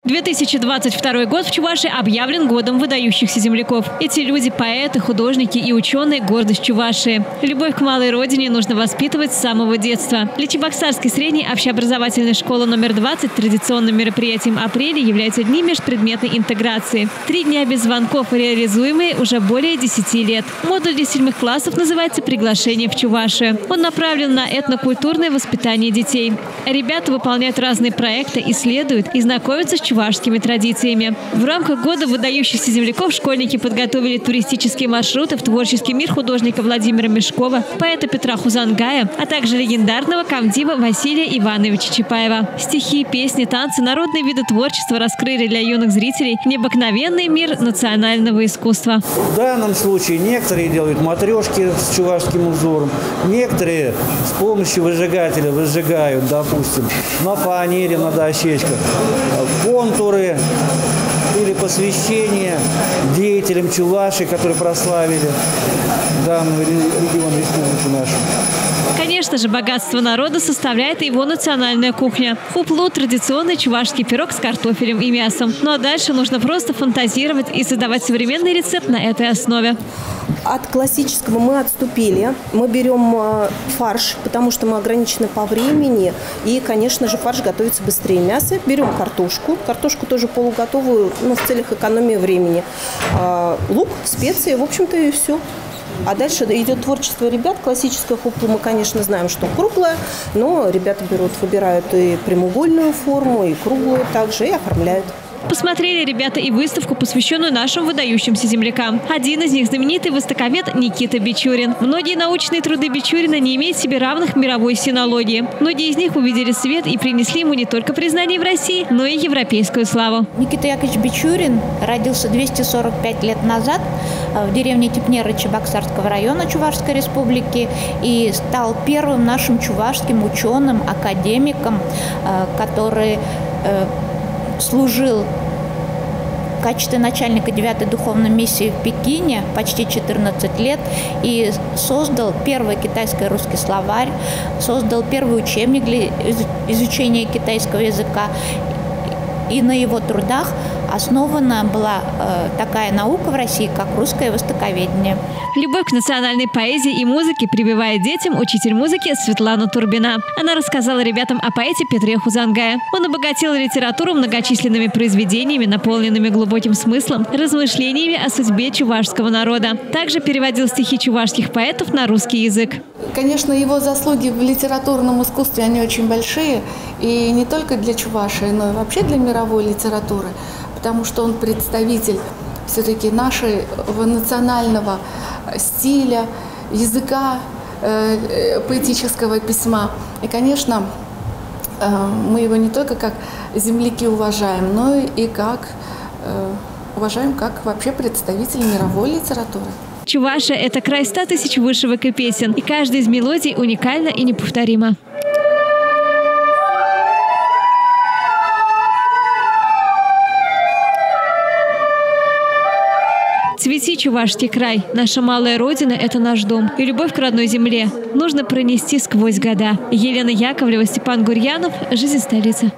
2022 год в Чувашии объявлен годом выдающихся земляков. Эти люди – поэты, художники и ученые – гордость Чувашии. Любовь к малой родине нужно воспитывать с самого детства. Для Чебоксарской средней общеобразовательной школы номер 20 традиционным мероприятием апреля являются дни межпредметной интеграции. 3 дня без звонков, реализуемые уже более 10 лет. Модуль для 7 классов называется «Приглашение в Чувашию». Он направлен на этнокультурное воспитание детей. Ребята выполняют разные проекты, исследуют и знакомятся с чувашскими традициями. В рамках года выдающихся земляков школьники подготовили туристические маршруты в творческий мир художника Владимира Мешкова, поэта Петра Хузангая, а также легендарного комдива Василия Ивановича Чапаева. Стихи, песни, танцы, народные виды творчества раскрыли для юных зрителей необыкновенный мир национального искусства. В данном случае некоторые делают матрешки с чувашским узором, некоторые с помощью выжигателя выжигают, допустим, на фанере, на дощечках, контуры или посвящение деятелям Чувашии, которые прославили данный регион республики нашу. Конечно же, богатство народа составляет и его национальная кухня. Хуплу – традиционный чувашский пирог с картофелем и мясом. Ну а дальше нужно просто фантазировать и создавать современный рецепт на этой основе. От классического мы отступили. Мы берем фарш, потому что мы ограничены по времени. И, конечно же, фарш готовится быстрее мяса. Берем картошку. Картошку тоже полуготовую, в целях экономии времени. Лук, специи, в общем-то, и все. А дальше идет творчество ребят. Классическое хуплу мы, конечно, знаем, что круглое, но ребята выбирают и прямоугольную форму, и круглую также, и оформляют. Посмотрели ребята и выставку, посвященную нашим выдающимся землякам. Один из них – знаменитый востоковед Никита Бичурин. Многие научные труды Бичурина не имеют себе равных в мировой синологии. Многие из них увидели свет и принесли ему не только признание в России, но и европейскую славу. Никита Яковлевич Бичурин родился 245 лет назад в деревне Тепнеры Чебоксарского района Чувашской республики и стал первым нашим чувашским ученым, академиком, который служил в качестве начальника 9-й духовной миссии в Пекине почти 14 лет и создал первый китайско-русский словарь, создал первый учебник для изучения китайского языка. И на его трудах основана была такая наука в России, как русское востоковедение. Любовь к национальной поэзии и музыке прививает детям учитель музыки Светлана Турбина. Она рассказала ребятам о поэте Петре Хузангае. Он обогатил литературу многочисленными произведениями, наполненными глубоким смыслом, размышлениями о судьбе чувашского народа. Также переводил стихи чувашских поэтов на русский язык. Конечно, его заслуги в литературном искусстве, они очень большие. И не только для Чувашии, но и вообще для мировой литературы. Потому что он представитель все-таки нашего национального стиля, языка, поэтического письма. И, конечно, мы его не только как земляки уважаем, но и уважаем как вообще представитель мировой литературы. Чувашия – это край 100 тысяч вышивок и песен, и каждая из мелодий уникальна и неповторима. Цвети, Чувашский край. Наша малая родина – это наш дом. И любовь к родной земле нужно пронести сквозь года. Елена Яковлева, Степан Гурьянов. Жизнь столицы.